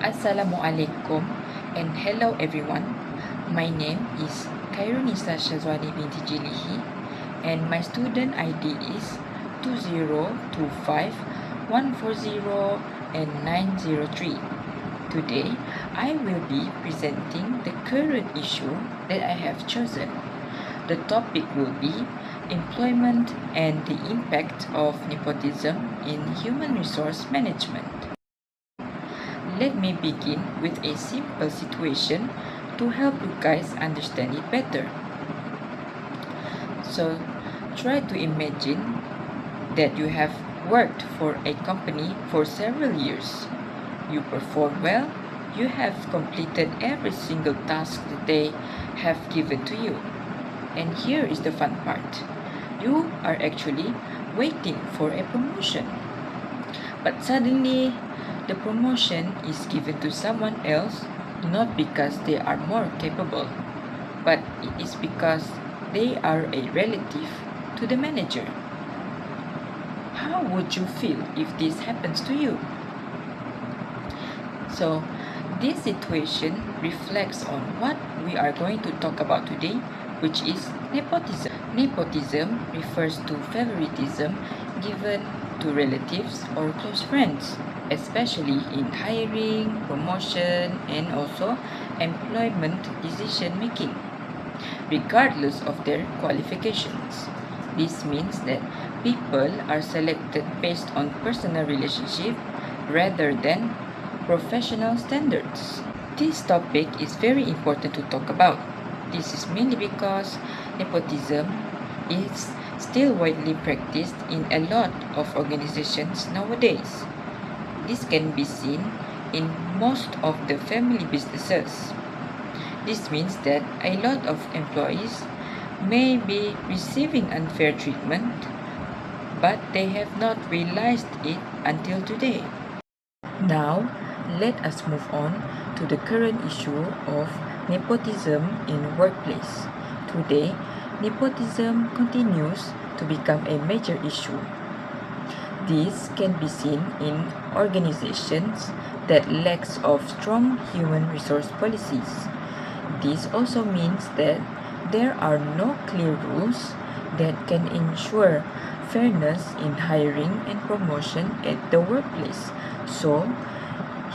Assalamualaikum and hello everyone. My name is Khairunisa Shazwani binti Jilihi and my student ID is 2025140903. and 903. Today, I will be presenting the current issue that I have chosen. The topic will be employment and the impact of nepotism in human resource management. Let me begin with a simple situation to help you guys understand it better. So, try to imagine that you have worked for a company for several years. You perform well, you have completed every single task that they have given to you. And here is the fun part. You are actually waiting for a promotion. But suddenly, the promotion is given to someone else not because they are more capable, but it is because they are a relative to the manager. How would you feel if this happens to you? So, this situation reflects on what we are going to talk about today, which is nepotism. Nepotism refers to favoritism given to relatives or close friends, especially in hiring, promotion, and also employment decision making, regardless of their qualifications. This means that people are selected based on personal relationship rather than professional standards. This topic is very important to talk about. This is mainly because nepotism is still widely practiced in a lot of organizations nowadays. This can be seen in most of the family businesses. This means that a lot of employees may be receiving unfair treatment, but they have not realized it until today. Now, let us move on to the current issue of nepotism in workplace. Today, nepotism continues to become a major issue. This can be seen in organizations that lacks of strong human resource policies. This also means that there are no clear rules that can ensure fairness in hiring and promotion at the workplace. So,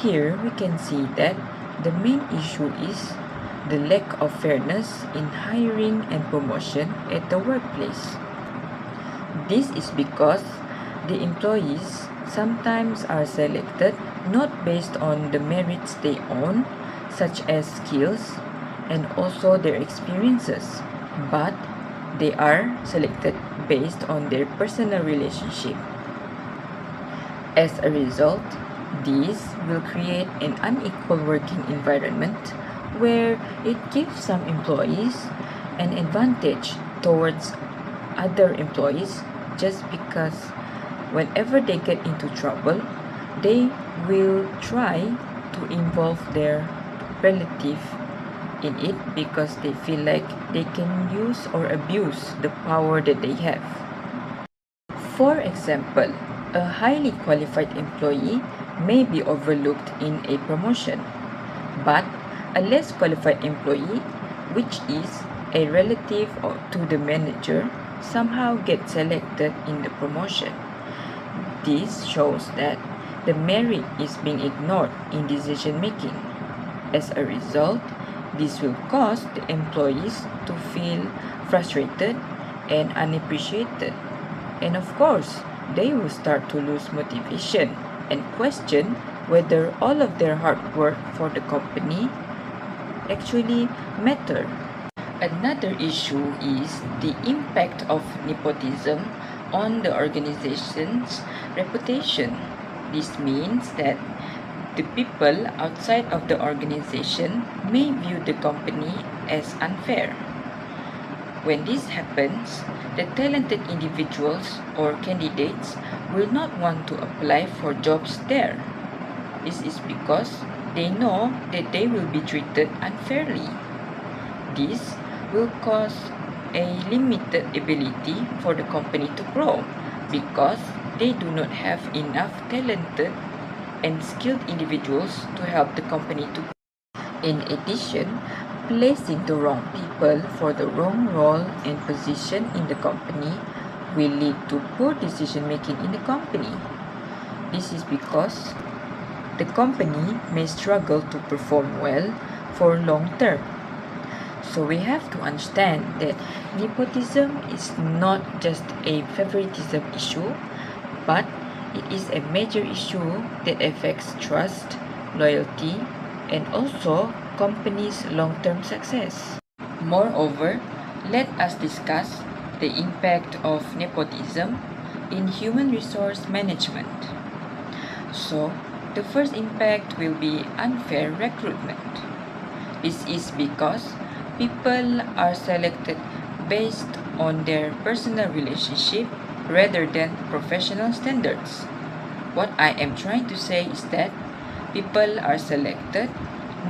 here we can see that the main issue is the lack of fairness in hiring and promotion at the workplace. This is because the employees sometimes are selected not based on the merits they own, such as skills and also their experiences, but they are selected based on their personal relationship. As a result, this will create an unequal working environment where it gives some employees an advantage towards other employees just because whenever they get into trouble, they will try to involve their relative in it because they feel like they can use or abuse the power that they have. For example, a highly qualified employee may be overlooked in a promotion, but a less qualified employee, which is a relative to the manager, somehow gets selected in the promotion. This shows that the merit is being ignored in decision making. As a result, this will cause the employees to feel frustrated and unappreciated. And of course, they will start to lose motivation and question whether all of their hard work for the company actually matter. Another issue is the impact of nepotism on the organization's reputation. This means that the people outside of the organization may view the company as unfair. When this happens, the talented individuals or candidates will not want to apply for jobs there. This is because they know that they will be treated unfairly. This will cause a limited ability for the company to grow because they do not have enough talented and skilled individuals to help the company to. In addition, placing the wrong people for the wrong role and position in the company will lead to poor decision making in the company. This is because the company may struggle to perform well for long term. So we have to understand that nepotism is not just a favoritism issue, but it is a major issue that affects trust, loyalty, and also companies' long-term success. Moreover, let us discuss the impact of nepotism in human resource management. So, the first impact will be unfair recruitment. This is because people are selected based on their personal relationship rather than professional standards. What I am trying to say is that people are selected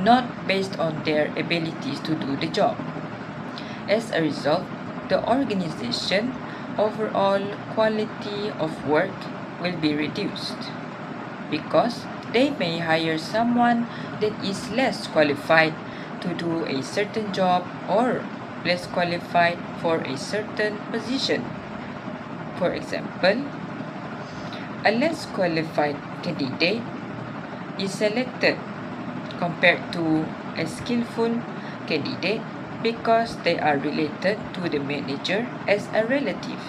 not based on their abilities to do the job. As a result, the organization overall quality of work will be reduced because they may hire someone that is less qualified to do a certain job or less qualified for a certain position. For example, a less qualified candidate is selected compared to a skillful candidate because they are related to the manager as a relative.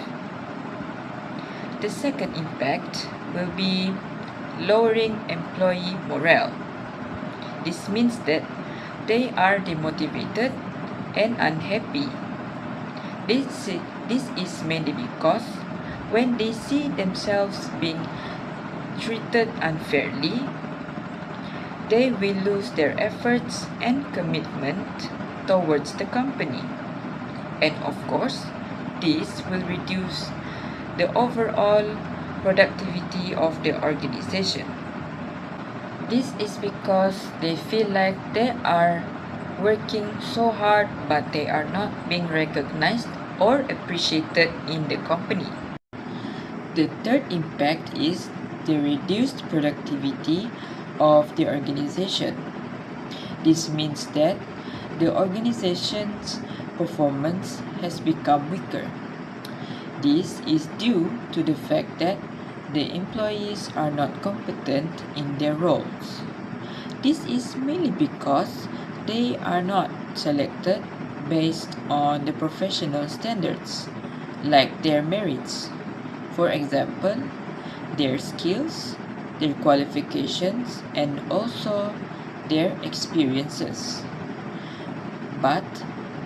The second impact will be lowering employee morale. This means that they are demotivated and unhappy. This is mainly because when they see themselves being treated unfairly, they will lose their efforts and commitment towards the company. And of course, this will reduce the overall productivity of the organization. This is because they feel like they are working so hard but they are not being recognized or appreciated in the company. The third impact is the reduced productivity of the organization. This means that the organization's performance has become weaker. This is due to the fact that the employees are not competent in their roles. This is mainly because they are not selected based on the professional standards, like their merits. For example, their skills, their qualifications, and also their experiences. But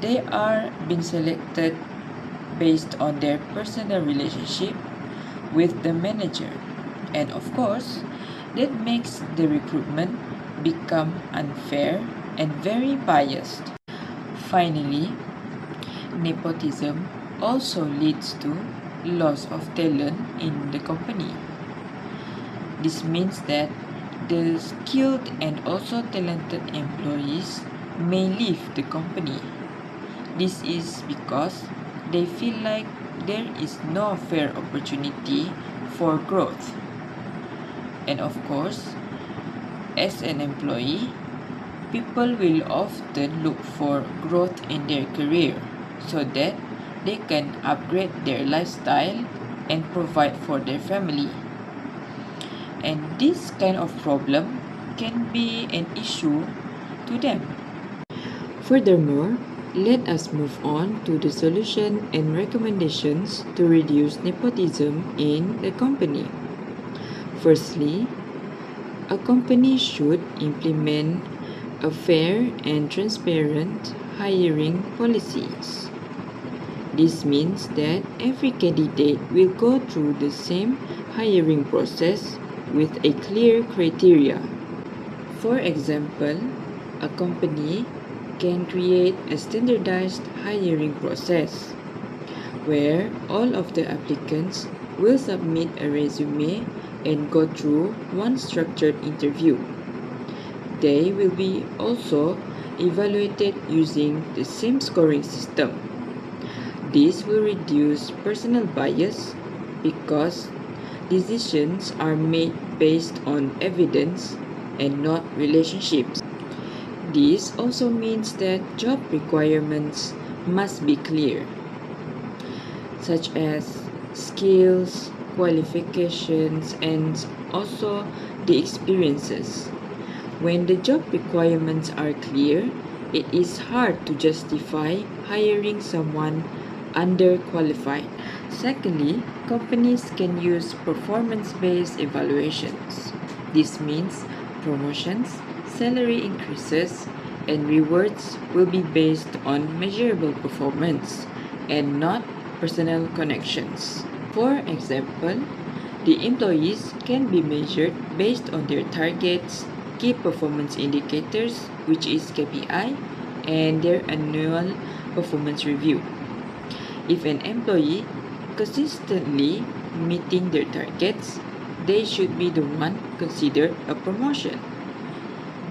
they are being selected based on their personal relationship with the manager. And of course, that makes the recruitment become unfair and very biased. Finally, nepotism also leads to loss of talent in the company. This means that the skilled and also talented employees may leave the company. This is because they feel like there is no fair opportunity for growth. And of course, as an employee, people will often look for growth in their career so that they can upgrade their lifestyle and provide for their family. And this kind of problem can be an issue to them. Furthermore, let us move on to the solution and recommendations to reduce nepotism in the company. Firstly, a company should implement a fair and transparent hiring policies. This means that every candidate will go through the same hiring process with a clear criteria. For example, a company can create a standardized hiring process where all of the applicants will submit a resume and go through one structured interview. They will be also evaluated using the same scoring system. This will reduce personal bias because Decisions are made based on evidence and not relationships. This also means that job requirements must be clear, such as skills, qualifications, and also the experiences. When the job requirements are clear, it is hard to justify hiring someone underqualified. Secondly, companies can use performance-based evaluations. This means promotions, salary increases, and rewards will be based on measurable performance and not personal connections. For example, the employees can be measured based on their targets, key performance indicators, which is KPI, and their annual performance review. If an employee consistently meeting their targets, they should be the one considered a promotion.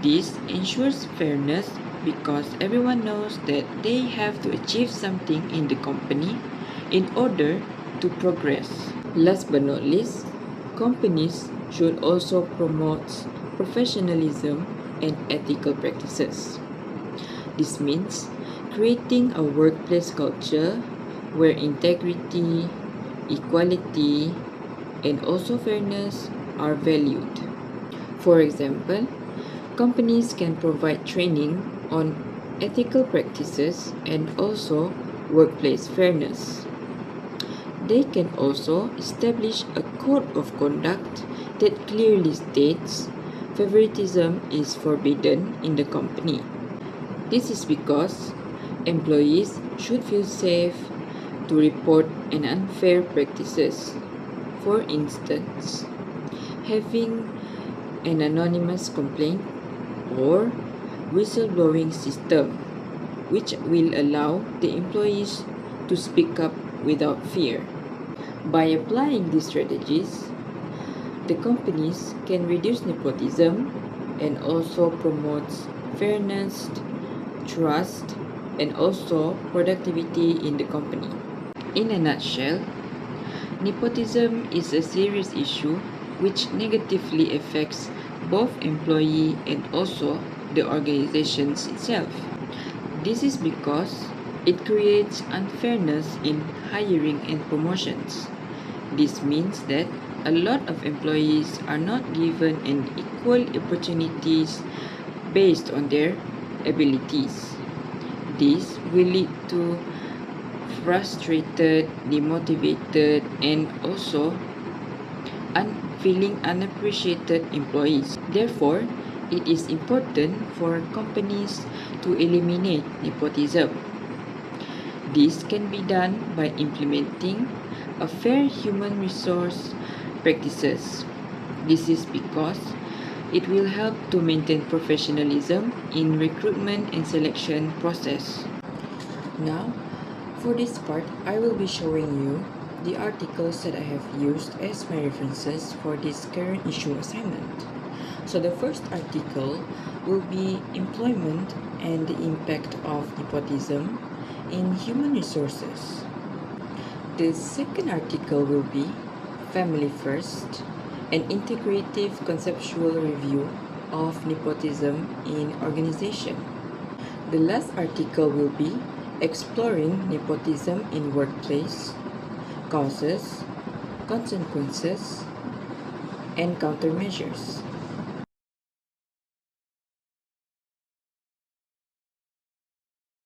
This ensures fairness because everyone knows that they have to achieve something in the company in order to progress. Last but not least, companies should also promote professionalism and ethical practices. This means creating a workplace culture where integrity, equality, and also fairness are valued. For example, companies can provide training on ethical practices and also workplace fairness. They can also establish a code of conduct that clearly states favoritism is forbidden in the company. This is because employees should feel safe to report an unfair practices. For instance, having an anonymous complaint or whistleblowing system, which will allow the employees to speak up without fear. By applying these strategies, the companies can reduce nepotism and also promotes fairness, trust, and also productivity in the company. In a nutshell, nepotism is a serious issue which negatively affects both employee and also the organizations itself. This is because it creates unfairness in hiring and promotions. This means that a lot of employees are not given an equal opportunities based on their abilities. This will lead to frustrated, demotivated, and also feeling unappreciated employees. Therefore, it is important for companies to eliminate nepotism. This can be done by implementing a fair human resource practices. This is because it will help to maintain professionalism in recruitment and selection process. Now, for this part, I will be showing you the articles that I have used as my references for this current issue assignment. So the first article will be Employment and the Impact of Nepotism in Human Resources. The second article will be Family First, an integrative conceptual review of nepotism in organization. The last article will be Exploring Nepotism in Workplace, Causes, Consequences, and Countermeasures.